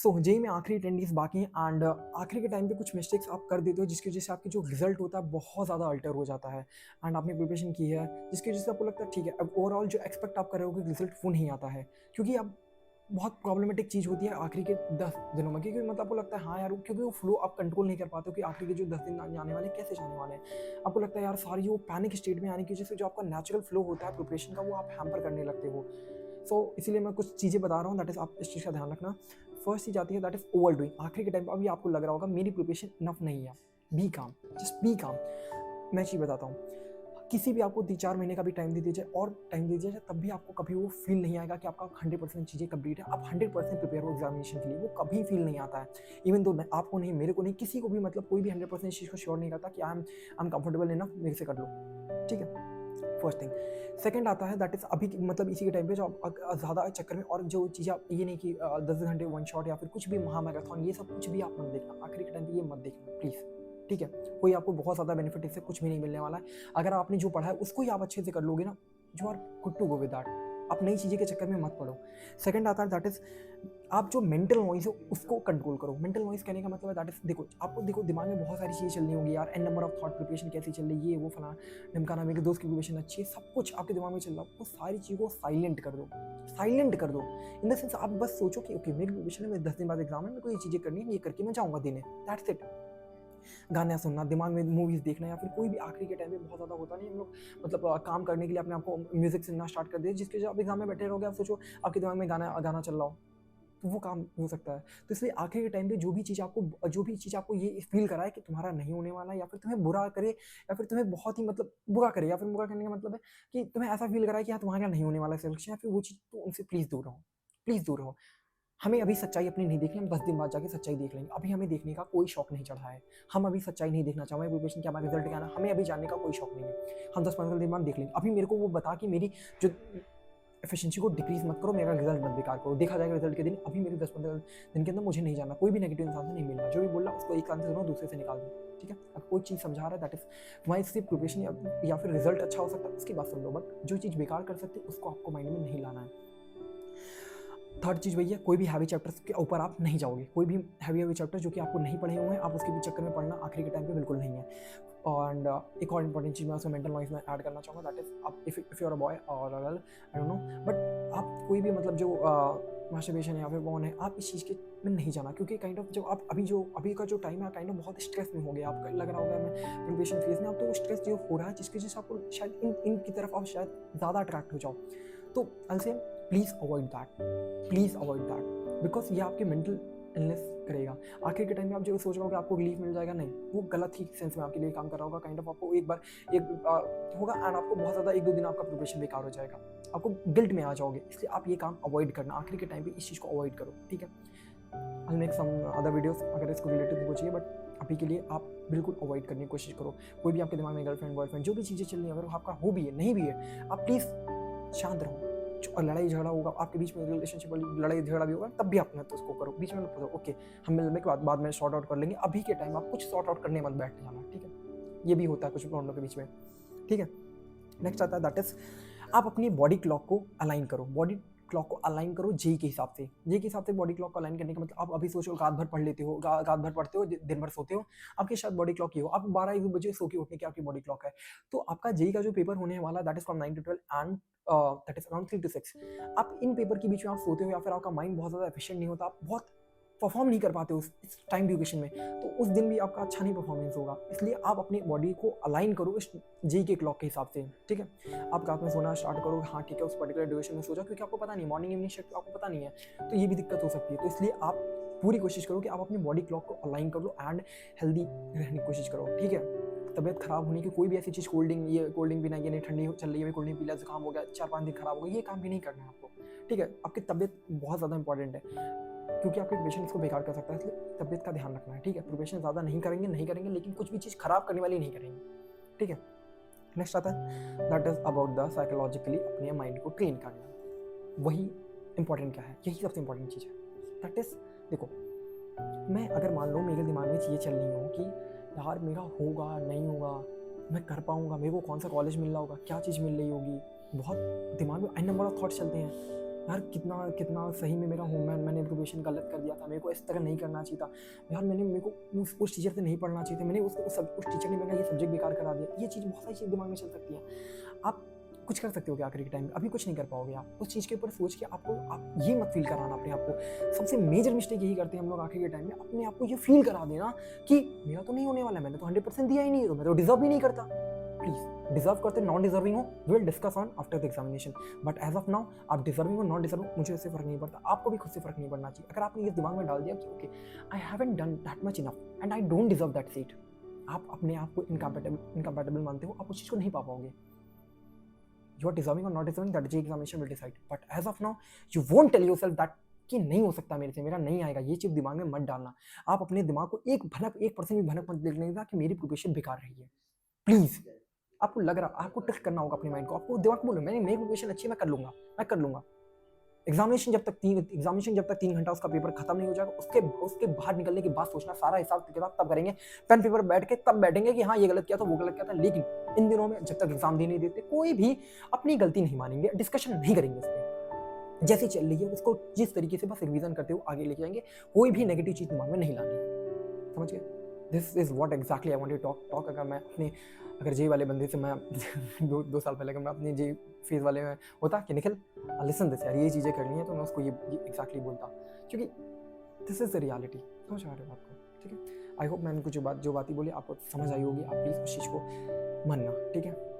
सो JEE में आखिरी 10 days बाकी हैं एंड आखिरी के टाइम पे कुछ मिस्टेक्स आप कर देते हो जिसकी वजह से आपकी जो रिजल्ट होता है बहुत ज़्यादा अल्टर हो जाता है एंड आपने प्रिपरेशन की है जिसकी वजह से आपको लगता है ठीक है, अब ओवरऑल जो एक्सपेक्ट आप कर रहे हो कि रिजल्ट वो नहीं आता है क्योंकि अब बहुत प्रॉब्लमेटिक चीज़ होती है आखिरी के 10 दिनों में क्योंकि मतलब आपको लगता है हाँ यार क्योंकि वो फ्लो आप कंट्रोल नहीं कर पाते हो कि आखिरी के जो 10 दिन जाने वाले हैं कैसे जाने वाले हैं। आपको लगता है यार सारी वो पैनिक स्टेट में आने की वजह से जो आपका नेचुरल फ्लो होता है प्रिपरेशन का वो आप हैम्पर करने लगते हो। सो इसीलिए मैं कुछ चीज़ें बता रहा हूँ दैट इज़ आप इस चीज़ का ध्यान रखना। फर्स्ट चीज़ आती है दैट इज़ ओवर डूइंग। आखिरी के टाइम पर अभी आपको लग रहा होगा मेरी प्रिपरेशन इनफ नहीं है, बी काम, जस्ट बी काम। मैं चीज़ बताता हूँ, किसी भी आपको 3-4 महीने का भी टाइम दे दिया जाए और टाइम दे दिया जाए तब भी आपको कभी वो फील नहीं आएगा कि आपका 100% चीज़ें कंप्लीट है, आप 100% प्रिपेयर हो एग्जामिनेशन के लिए, वो कभी फील नहीं आता है। इवन दो आपको नहीं, मेरे को नहीं, किसी को भी, मतलब कोई भी 100% इस चीज़ को श्योर नहीं करता कि आई एम कंफर्टेबल इनफ मेरे से कर लो, ठीक है। First thing. सेकंड आता है दैट इज़ अभी मतलब इसी के टाइम पे जो आप ज़्यादा चक्कर में और जो चीज़ें आप ये नहीं कि 10 घंटे वन शॉट या फिर कुछ भी महामैराथन, ये सब कुछ भी आप मत देखना आखिरी के टाइम पे, ये मत देखना प्लीज़, ठीक है। कोई आपको बहुत ज़्यादा बेनिफिट इससे कुछ भी नहीं मिलने वाला है। अगर आपने जो पढ़ा है उसको ही आप अच्छे से कर लोगे ना, you are good to go with that. आप नई चीज़ें के चक्कर में मत पड़ो। सेकंड आता है दैट इज़ आप जो मेंटल नॉइज़ है उसको कंट्रोल करो। मेंटल नॉइज़ कहने का मतलब है दैट इज़ देखो, आपको देखो दिमाग में बहुत सारी चीज़ें चल रही होंगी यार, an number of thought, preparation कैसी चल रही है, ये वो फलाना ढिमकाना, मेरे दोस्त की प्रिपरेशन अच्छी है, सब कुछ आपके दिमाग में चल रहा है, वो सारी चीज़ों को साइलेंट कर दो। साइलेंट कर दो इन द सेंस आप बस सोचो कि ओके मेरी प्रिपरेशन है, मेरे 10 दिन बाद एग्जाम है, मेरे को ये चीज़ें करनी है, ये करके मैं जाऊँगा देने, दैट्स इट। गाना सुनना, दिमाग में मूवीज़ देखना या फिर कोई भी आखिरी के टाइम पे बहुत ज़्यादा होता नहीं हम लोग, मतलब काम करने के लिए अपने आप को म्यूज़िक सुनना स्टार्ट कर दिया जिसकी वजह आप एग्जाम में बैठे रहोगे, आप सोचो आपके दिमाग में गाना गाना चल रहा हो, तो वो काम हो सकता है। तो इसलिए आखिरी के टाइम पे जो भी चीज़ आपको ये फ़ील कराए कि तुम्हारा नहीं होने वाला है या फिर तुम्हें बुरा करे या फिर तुम्हें बहुत ही मतलब बुरा करे, या फिर बुरा करने का मतलब है कि तुम्हें ऐसा फ़ील कराए कि हाँ, तुम्हारे यहाँ नहीं होने वाला है सिलेक्शन, या फिर वो चीज़, तो उनसे प्लीज़ दूर रहो। प्लीज़ दूर रहो। हमें अभी सच्चाई अपनी नहीं देखनी, हम 10 दिन बाद जाके सच्चाई देख लेंगे। अभी हमें देखने का कोई शौक नहीं चढ़ा है। हम अभी सच्चाई नहीं देखना चाह रहे हैं, प्रिपरेशन क्या, हमारा रिज़ल्ट क्या आना, हमें अभी जानने का कोई शौक नहीं है। हम 10-15 दिन बाद देख लेंगे। अभी मेरे को वो बता कि मेरी जो एफिशिएंसी को डिक्रीज़ मत करो, मेरा रिज़ल्ट मत बेकार करो। देखा जाएगा रिज़ल्ट के दिन। अभी मेरे 10-15 दिन के अंदर मुझे नहीं जानना। कोई भी नेगेटिव इंसान से नहीं मिलना। जो भी बोल रहा है उसको एक कान से सुनो, दूसरे से निकाल दो। ठीक है? अगर कोई चीज़ समझा रहा है दैट इज़ तुम्हारी सिर्फ़ प्रिपरेशन या फिर रिज़ल्ट अच्छा हो सकता है, उसकी बात सुन लो, बट जो चीज़ बेकार कर सकती है उसको आपको माइंड में नहीं लाना है। थर्ड चीज़ वही है, कोई भी हैवी चैप्टर्स के ऊपर आप नहीं जाओगे। कोई भी हैवी चैप्टर जो कि आपको नहीं पढ़े हुए हैं, आप उसके भी चक्कर में पढ़ना आखिरी के टाइम पे बिल्कुल नहीं है। एंड एक और इंपॉर्टेंट चीज़ मैं उसमें मेंटल नॉइज़ में ऐड करना चाहूँगा दैट इज़ आप if you are a boy और a girl, I don't know, but आप कोई भी मतलब जो मास्टरबेशन या फिर पॉर्न है, आप इस चीज़ के में नहीं जाना क्योंकि काइंड ऑफ जो अभी का जो टाइम है काइंड ऑफ बहुत स्ट्रेस में हो गया। आपको लग रहा होगा मैं प्रिपरेशन फेज़ में, अब तो वो स्ट्रेस जो हो रहा है जिसकी वजह से आपको शायद इनकी तरफ आप शायद ज़्यादा अट्रैक्ट हो जाओ। तो आई से please avoid that. Please avoid that because ये आपकी मेंटल इलनेस करेगा। आखिर के टाइम में आप जो सोच रहे हो कि आपको रिलीफ मिल जाएगा, नहीं, वो गलत ही सेंस में आपके लिए काम कर रहा होगा। काइंड ऑफ आपको एक बार होगा एंड आपको बहुत ज़्यादा 1-2 दिन आपका प्रिपरेशन बेकार हो जाएगा। आपको गिल्ट में आ जाओगे। इसलिए आप ये काम अवॉइड करना, आखिर के टाइम पे इस चीज़ को अवॉइड करो, ठीक है? I will make some other videos अगर इसको रिलेटेड तुमको चाहिए, बट अभी के लिए आप बिल्कुल अवॉइड करने की कोशिश करो। कोई भी आपके दिमाग में गर्लफ्रेंड, बॉयफ्रेंड जो भी चीज़ें चल रही हैं, अगर आपका हो भी है, नहीं भी है, आप प्लीज़ शांत रहो। जो लड़ाई झगड़ा होगा आपके बीच में, रिलेशनशिप वाली लड़ाई झगड़ा भी होगा, तब भी आप मत उसको करो। बीच में मत करो, ओके हम मिलने के बाद में सॉर्ट आउट कर लेंगे। अभी के टाइम आप कुछ सॉर्ट आउट करने मत बैठ जाना, ठीक है? ये भी होता है कुछ लौंडों के बीच में, ठीक है? नेक्स्ट आता है दैट इज़ आप अपनी बॉडी क्लॉक को अलाइन करो। बॉडी क्लॉक को अलाइन करो जेई के हिसाब से। जेई के हिसाब से बॉडी क्लॉक को अलाइन करने का मतलब आप अभी सोचो रात भर पढ़ लेते हो, रात भर पढ़ते हो, दिन भर सोते हो, आपकी शायद बॉडी क्लॉक ये हो, आप 12-1 बजे सो के उठने की आपकी बॉडी क्लॉक है। तो आपका जेई का जो पेपर होने वाला है that is from 9 to 12 and that is around 3 to 6। आप इन पेपर के बीच में आप सोते हो या फिर आपका माइंड बहुत ज़्यादा एफिशिएंट नहीं होता, आप बहुत परफॉर्म नहीं कर पाते हो इस टाइम ड्यूरेशन में, तो उस दिन भी आपका अच्छा नहीं परफॉर्मेंस होगा। इसलिए आप अपनी बॉडी को अलाइन करो इस जेई के क्लॉक के हिसाब से, ठीक है? आप रात में सोना स्टार्ट करो, हाँ ठीक है, उस पर्टिकुलर ड्यूरेशन में सो जाओ क्योंकि आपको पता नहीं मॉर्निंग इवनिंग शिफ्ट आपको पता नहीं है, तो ये भी दिक्कत हो सकती है। तो इसलिए आप पूरी कोशिश करो कि आप अपनी बॉडी क्लॉक को अलाइन कर लो एंड हेल्दी रहने की कोशिश करो, ठीक है? तबियत खराब होने की कोई भी ऐसी चीज़, कोल्ड ड्रिंक पीना, ये नहीं ठंडी चल रही है, कोल्ड ड्रिंक पी लिया, जुकाम हो गया, 4-5 दिन खराब हो गया, ये काम भी नहीं करना है आपको, ठीक है? आपकी तबियत बहुत ज़्यादा इंपॉर्टेंट है क्योंकि आपके प्रिपरेशन इसको बेकार कर सकता है, इसलिए तबियत का ध्यान रखना है, ठीक है? प्रिपरेशन ज़्यादा नहीं करेंगे, लेकिन कुछ भी चीज़ खराब करने वाली नहीं करेंगे, ठीक है? नेक्स्ट आता है that is about the psychologically अपने माइंड को ट्रेन करना। वही इंपॉर्टेंट क्या है, यही सबसे इंपॉर्टेंट चीज़ है। दैट इज़ देखो, मैं अगर मान लो मेरे दिमाग में चीज़ें चल रही हों कि यार मेरा होगा, नहीं होगा, मैं कर पाऊँगा, मेरे को कौन सा कॉलेज मिल रहा होगा, क्या चीज़ मिल रही होगी, बहुत दिमाग में एन नंबर ऑफ थॉट्स चलते हैं। यार कितना कितना सही में मेरा होमवर्क मैंने प्रिपरेशन गलत कर दिया था, मेरे को इस तरह नहीं करना चाहिए था यार, मेरे को उस टीचर से नहीं पढ़ना चाहिए था, मैंने उस टीचर ने मेरा ये सब्जेक्ट बेकार करा दिया। ये चीज़ बहुत सारी चीज़ दिमाग में चल सकती है। आप कुछ कर सकते हो क्या आखिरी के टाइम में? अभी कुछ नहीं कर पाओगे आप। उस चीज़ के ऊपर सोच के आप ये मत फील कराना अपने आप को। सबसे मेजर मिस्टेक यही करते हैं हम लोग आखिरी के टाइम में, अपने आप को ये फील करा देना कि मेरा तो नहीं होने वाला, मैंने तो 100% दिया ही नहीं, तो मैं तो डिजर्व ही नहीं करता। प्लीज़, डिजर्व करते नॉन डिजर्विंग हो, we will discuss on after the examination, but as of now आप डिजर्विंग हो नॉन डिजर्विंग, मुझे इससे फ़र्क नहीं पड़ता, आपको भी खुद से फ़र्क नहीं पड़ना चाहिए। अगर आपने ये दिमाग में डाल दिया कि okay I haven't done that much enough and I don't deserve that seat, आप अपने आप को इनकम्पैटिबल मानते हो, आप उस चीज़ को नहीं पा पाओगे। You are deserving or not deserving, that J examination will decide. But as of now, you won't tell yourself that कि नहीं हो सकता मेरे से, मेरा नहीं आएगा। ये चीज़ दिमाग में मत डालना। आप अपने दिमाग को 1% भी भनक मत देखने देना कि मेरी प्रिपरेशन बेकार रही है। प्लीज़, आपको लग रहा, आपको टेस्ट करना होगा अपने माइंड को, आपको दिमाग को बोलो मेरी प्रिपरेशन अच्छी है, मैं कर लूँगा। एग्जामिनेशन जब तक 3 घंटा उसका पेपर खत्म नहीं हो जाएगा, उसके बाहर निकलने के बाद सोचना, सारा हिसाब किताब तब करेंगे, पेन पेपर बैठ के तब बैठेंगे कि हाँ ये गलत किया था, वो गलत किया था। लेकिन इन दिनों में जब तक एग्जाम देने देते, कोई भी अपनी गलती नहीं मानेंगे, डिस्कशन नहीं करेंगे उस पर। जैसी चल रही है उसको जिस तरीके से बस रिवीजन करते हुए आगे लेके जाएंगे, कोई भी नेगेटिव चीज़ दिमाग में नहीं लानी। समझ गए? This is what exactly I want to talk. अगर जे वाले बंदे से मैं 2 साल पहले अगर मैं अपने जे फेज वाले में होता कि निखिल लिसन दिस यार, ये चीज़ें करनी है, तो मैं उसको ये एग्जैक्टली बोलता, क्योंकि दिस इज़ द रियलिटी। समझ आ रहे हो आपको? ठीक है, आई होप मैंने कुछ जो बात ही बोली आपको समझ आई होगी। आप प्लीज़ उस चीज़ को मानना, ठीक है।